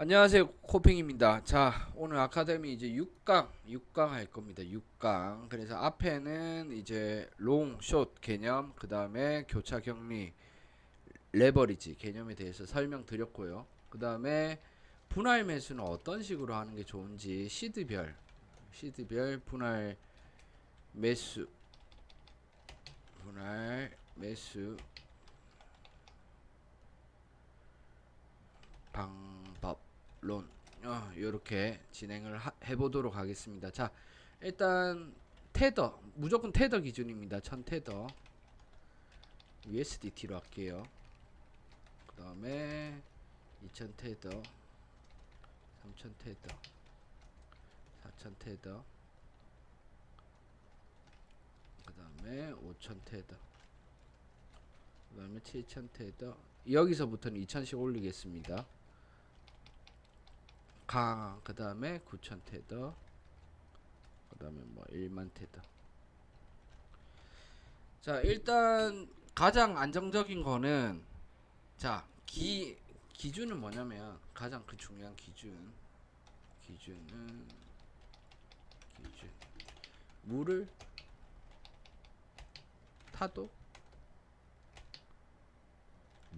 안녕하세요, 코핑입니다. 자, 오늘 아카데미 이제 6강 할 겁니다. 6강. 그래서 앞에는 이제 롱, 숏 개념, 그 다음에 교차 격리, 레버리지 개념에 대해서 설명드렸고요. 그 다음에 분할 매수는 어떤 식으로 하는 게 좋은지 시드별 매수, 분할 매수 방법론 이렇게 진행을 해보도록 하겠습니다. 자, 일단 테더 무조건 테더 기준입니다. 1000 테더 USDT로 할게요. 그 다음에 2000 테더, 3000 테더, 4000 테더, 그 다음에 5000 테더, 그 다음에 7000 테더. 여기서부터는 2000씩 올리겠습니다. 그 다음에 9000 테더, 그 다음에 뭐 1만 테더. 자, 일단 가장 안정적인 거는, 자, 기준은 뭐냐면, 가장 그 중요한 기준은 기준 물을 타도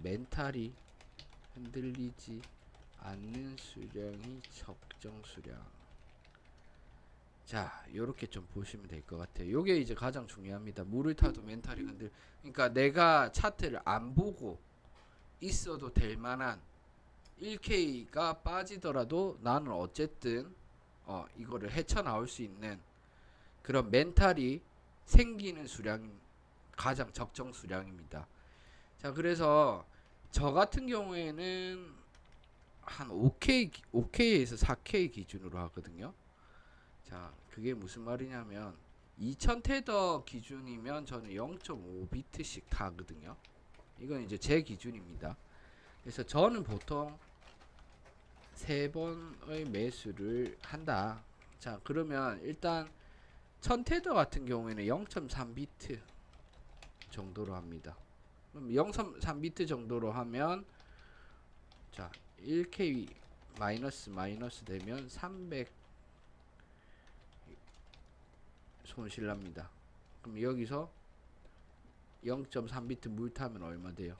멘탈이 흔들리지 않는 수량이 적정 수량. 자, 요렇게 좀 보시면 될 것 같아요. 요게 이제 가장 중요합니다. 물을 타도 멘탈이 그러니까 내가 차트를 안 보고 있어도 될 만한 1K가 빠지더라도 나는 어쨌든 이거를 헤쳐나올 수 있는 그런 멘탈이 생기는 수량이 가장 적정 수량입니다. 자, 그래서 저 같은 경우에는 한 5K에서 4K 기준으로 하거든요. 자, 그게 무슨 말이냐면 2000 테더 기준이면 저는 0.5비트씩 타거든요. 이건 이제 제 기준입니다. 그래서 저는 보통 3번의 매수를 한다. 자, 그러면 일단 1000 테더 같은 경우에는 0.3비트 정도로 합니다. 그럼 0.3비트 정도로 하면, 자, 1K 마이너스 되면 300 손실 납니다. 그럼 여기서 0.3비트 물 타면 얼마 돼요?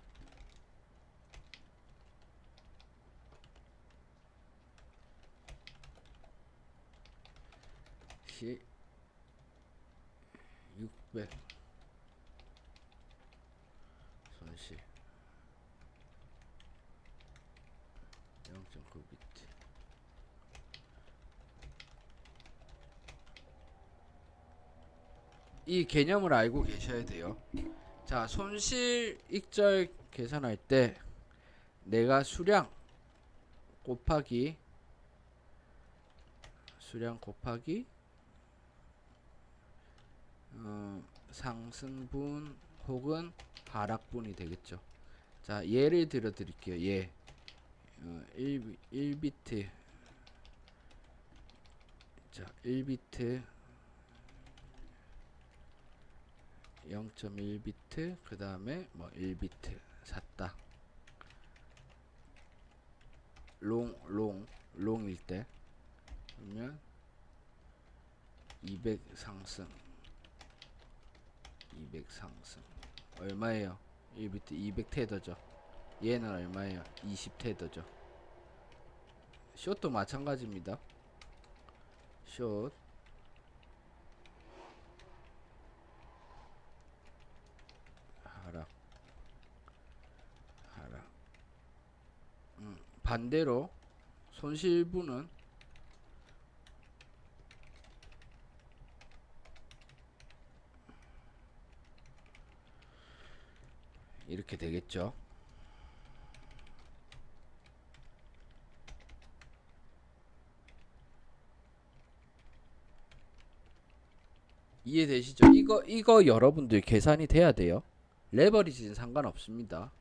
600 손실 0.9비트. 이 개념을 알고 계셔야 돼요. 자, 손실 익절 계산할 때 내가 곱하기 수량 곱하기 상승분 혹은 하락분이 되겠죠. 자, 예를 들어 드릴게요. 1비트. 자, 1비트 0.1비트 그 다음에 뭐 1비트 샀다. 롱일 때 그러면 200 상승 얼마예요? 1비트 200 테더죠. 얘는 얼마예요? 20 테더죠. 숏도 마찬가지입니다. 숏 하락 반대로 손실분은 이렇게 되겠죠. 이해되시죠? 이거 여러분들 계산이 돼야 돼요. 레버리지는 상관없습니다.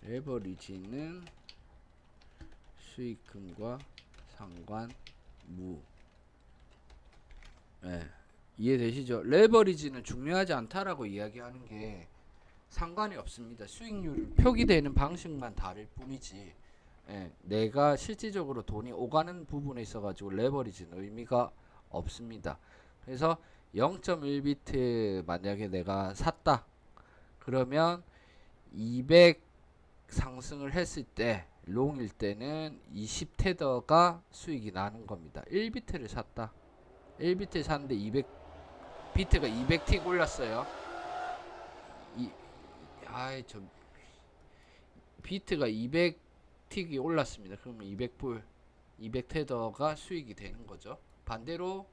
레버리지는 수익금과 상관무. 예, 이해되시죠? 레버리지는 중요하지 않다라고 이야기하는 게 상관이 없습니다. 수익률 표기되는 방식만 다를 뿐이지 예, 내가 실질적으로 돈이 오가는 부분에 있어가지고 레버리지는 의미가 없습니다. 그래서 0.1비트 만약에 내가 샀다 그러면 200 상승을 했을 때 롱일 때는 20테더가 수익이 나는 겁니다. 1비트를 샀다. 1비트를 샀는데 200비트가 200틱 올랐어요. 이 아이 저 비트가 200틱이 올랐습니다. 그러면 200불 200테더가 수익이 되는 거죠. 반대로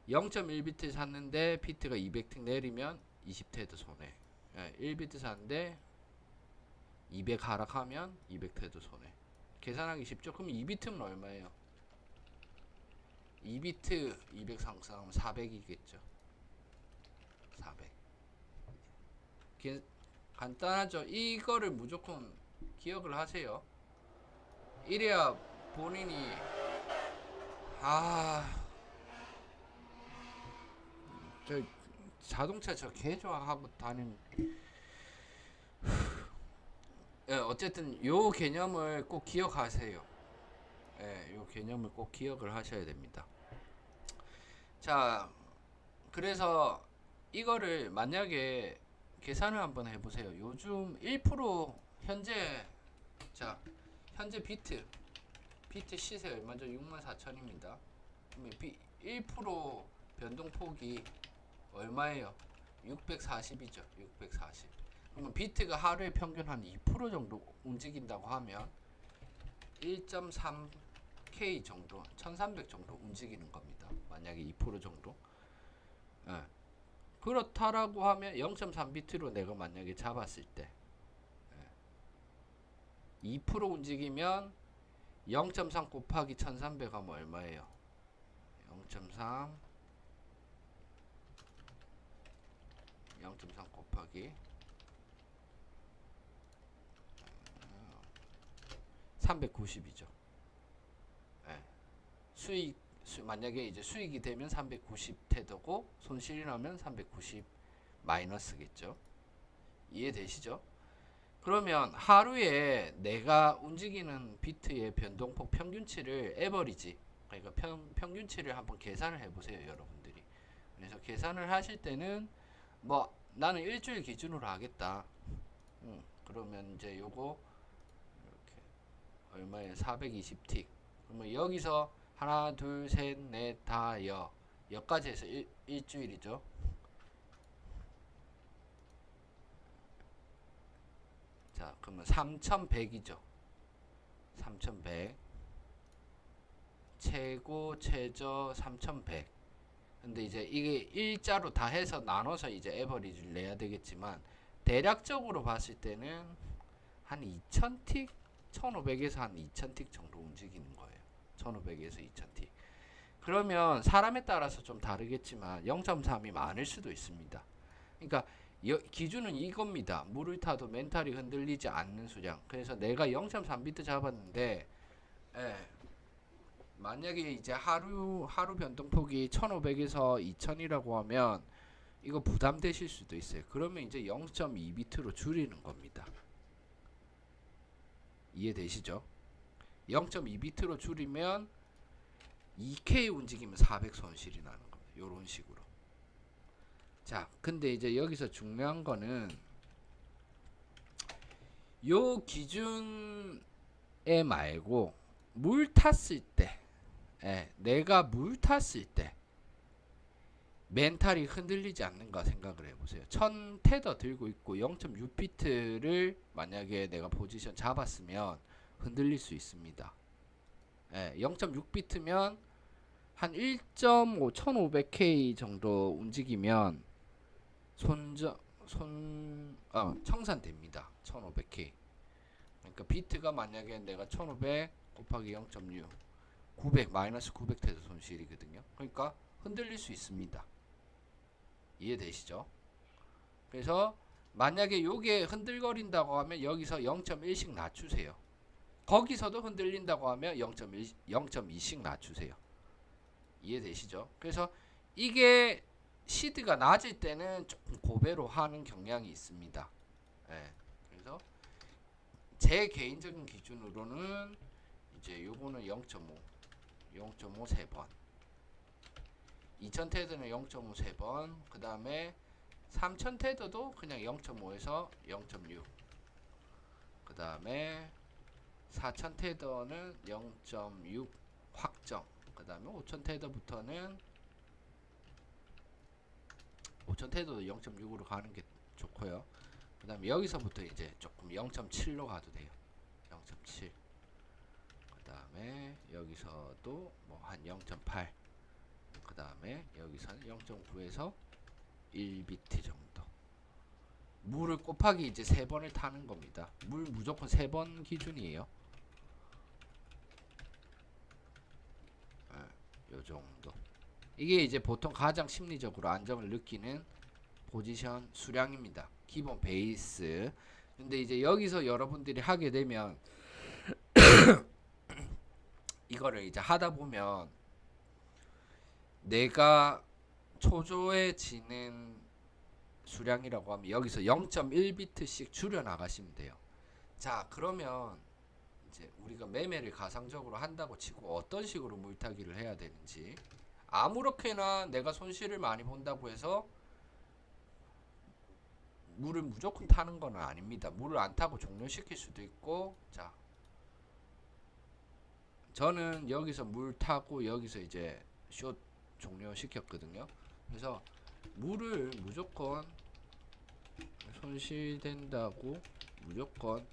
0.1비트 샀는데 비트가 200틱 내리면 20테더 손해. 1비트 샀는데 200 하락하면 200테더 손해. 계산하기 쉽죠? 그럼 2비트는 얼마예요? 2비트 200 상승하면 400이겠죠. 400. 간단하죠? 이거를 무조건 기억을 하세요. 이래야 본인이 저 자동차 저 개조하고 다니는 어쨌든 요 개념을 꼭 기억하세요. 요 개념을 꼭 기억을 하셔야 됩니다. 자, 그래서 이거를 만약에 계산을 한번 해보세요. 요즘 1% 자 현재 비트 시세 얼마죠? 64,000입니다. 그러면 1% 변동폭이 얼마예요? 640이죠. 640. 그러면 비트가 하루에 평균 한 2% 정도 움직인다고 하면 1.3K 정도, 1300 정도 움직이는 겁니다. 만약에 2% 정도. 예. 그렇다라고 하면 0.3비트로 내가 만약에 잡았을 때 2% 움직이면 0.3 곱하기 1300 하면 얼마예요? 0.3 곱하기 390이죠. 만약에 이제 수익이 되면 390 테더고 손실이 나면 390 마이너스겠죠. 이해되시죠? 그러면 하루에 내가 움직이는 비트의 변동폭 평균치를 에버리지, 그러니까 평균치를 한번 계산을 해보세요, 여러분들이. 그래서 계산을 하실 때는 뭐 나는 일주일 기준으로 하겠다. 그러면 이제 요거 이렇게 얼마에 420틱. 그러면 여기서 하나, 둘, 셋, 넷, 다, 여까지 해서 일주일이죠. 자, 그러면 3100이죠. 3100. 최고, 최저 3100. 근데 이제 이게 일자로 다 해서 나눠서 이제 에버리지를 내야 되겠지만, 대략적으로 봤을 때는 한 2000틱? 1500에서 한 2000틱 정도 움직이는 거예요. 1500에서 2000틱. 그러면 사람에 따라서 좀 다르겠지만 0.3이 많을 수도 있습니다. 그러니까 기준은 이겁니다. 물을 타도 멘탈이 흔들리지 않는 수량. 그래서 내가 0.3비트 잡았는데 만약에 이제 하루 변동폭이 1500에서 2000이라고 하면 이거 부담되실 수도 있어요. 그러면 이제 0.2비트로 줄이는 겁니다. 이해되시죠? 0.2비트로 줄이면 2K 움직이면 400 손실이 나는 겁니다. 요런 식으로. 자, 근데 이제 여기서 중요한 거는 요 기준에 말고 물 탔을 때, 내가 물 탔을 때 멘탈이 흔들리지 않는가 생각을 해보세요. 1000테더 들고 있고 0.6비트를 만약에 내가 포지션 잡았으면 흔들릴 수 있습니다. 0.6비트면 한 1.5 1500K 정도 움직이면 청산됩니다. 1500K. 그러니까 비트가 만약에 내가 1500 곱하기 0.6 900 마이너스 900테더 손실이거든요. 그러니까 흔들릴 수 있습니다. 이해되시죠? 그래서 만약에 요게 흔들거린다고 하면 여기서 0.1씩 낮추세요. 거기서도 흔들린다고 하면 0.2씩 낮추세요. 이해되시죠? 그래서 이게 시드가 낮을 때는 조금 고배로 하는 경향이 있습니다. 그래서 제 개인적인 기준으로는 이제 요거는 0.5 3번, 2000 테더는 0.5 3번, 그 다음에 3000 테더도 그냥 0.5에서 0.6, 그 다음에 4000 테더는 0.6 확정, 그 다음에 5000 테더부터는 5000 테더도 0.6으로 가는 게 좋고요. 그 다음에 여기서부터 이제 조금 0.7로 가도 돼요. 0.7. 그 다음에 여기서도 뭐 한 0.8. 그 다음에 여기서는 0.9에서 1비트 정도. 물을 곱하기 이제 3번을 타는 겁니다. 물 무조건 3번 기준이에요. 요 정도. 이게 이제 보통 가장 심리적으로 안정을 느끼는 포지션 수량입니다. 기본 베이스. 근데 이제 여기서 여러분들이 하게 되면 이거를 이제 하다 보면 내가 초조해지는 수량이라고 하면 여기서 0.1비트씩 줄여 나가시면 돼요. 자, 그러면 이제 우리가 매매를 가상적으로 한다고 치고 어떤 식으로 물타기를 해야 되는지, 아무렇게나 내가 손실을 많이 본다고 해서 물을 무조건 타는 건 아닙니다. 물을 안 타고 종료시킬 수도 있고. 자, 저는 여기서 물 타고 여기서 이제 숏 종료시켰거든요. 그래서 물을 무조건 손실된다고 무조건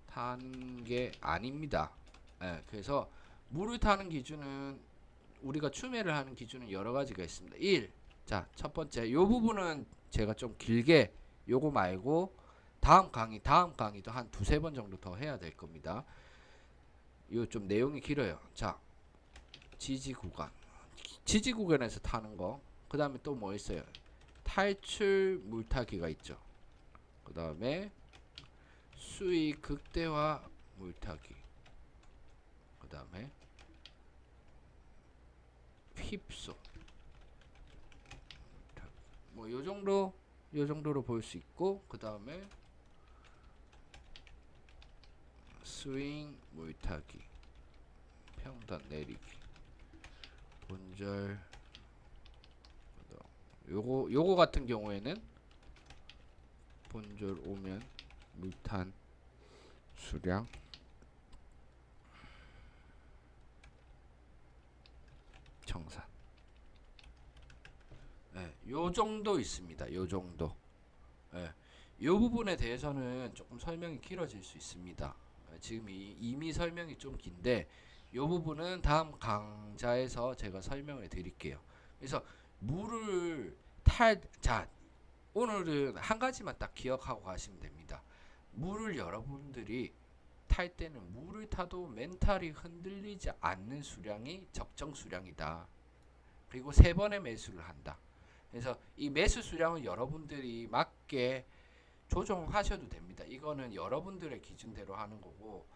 타는 게 아닙니다. 예, 그래서 물을 타는 기준은, 우리가 추매를 하는 기준은 여러 가지가 있습니다. 1. 자, 첫 번째, 요 부분은 제가 좀 길게, 요거 말고 다음 강의도 한 두세 번 정도 더 해야 될 겁니다. 요 좀 내용이 길어요. 자, 지지 구간에서 타는 거. 그 다음에 또 뭐 있어요? 탈출 물타기가 있죠. 그 다음에 수익 극대화 물타기. 그 다음에 휩소. 뭐 요 정도로 볼 수 있고, 그 다음에 스윙 물타기, 평단 내리기, 본절. 요거 같은 경우에는 본절 오면 물탄 수량, 정산. 예, 요 정도 있습니다. 요 정도. 예, 요 부분에 대해서는 조금 설명이 길어질 수 있습니다. 예, 지금 이미 설명이 좀 긴데 요 부분은 다음 강좌에서 제가 설명을 드릴게요. 그래서 물을 자, 오늘은 한 가지만 딱 기억하고 가시면 됩니다. 물을 여러분들이 탈 때는 물을 타도 멘탈이 흔들리지 않는 수량이 적정 수량이다. 그리고 3번의 매수를 한다. 그래서 이 매수 수량은 여러분들이 맞게 조정하셔도 됩니다. 이거는 여러분들의 기준대로 하는 거고,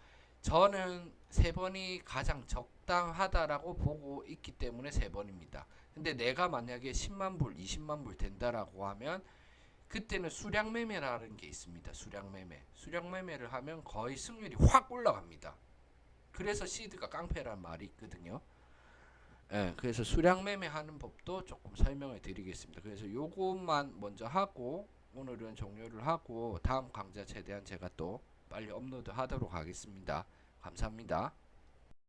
저는 3번이 가장 적당하다라고 보고 있기 때문에 3번입니다. 근데 내가 만약에 10만 불, 20만 불 된다라고 하면 그때는 수량 매매라는 게 있습니다. 수량 매매를 하면 거의 승률이 확 올라갑니다. 그래서 시드가 깡패란 말이 있거든요. 예, 그래서 수량 매매하는 법도 조금 설명을 드리겠습니다. 그래서 요것만 먼저 하고 오늘은 종료를 하고 다음 강좌 최대한 제가 또 빨리 업로드 하도록 하겠습니다. 감사합니다.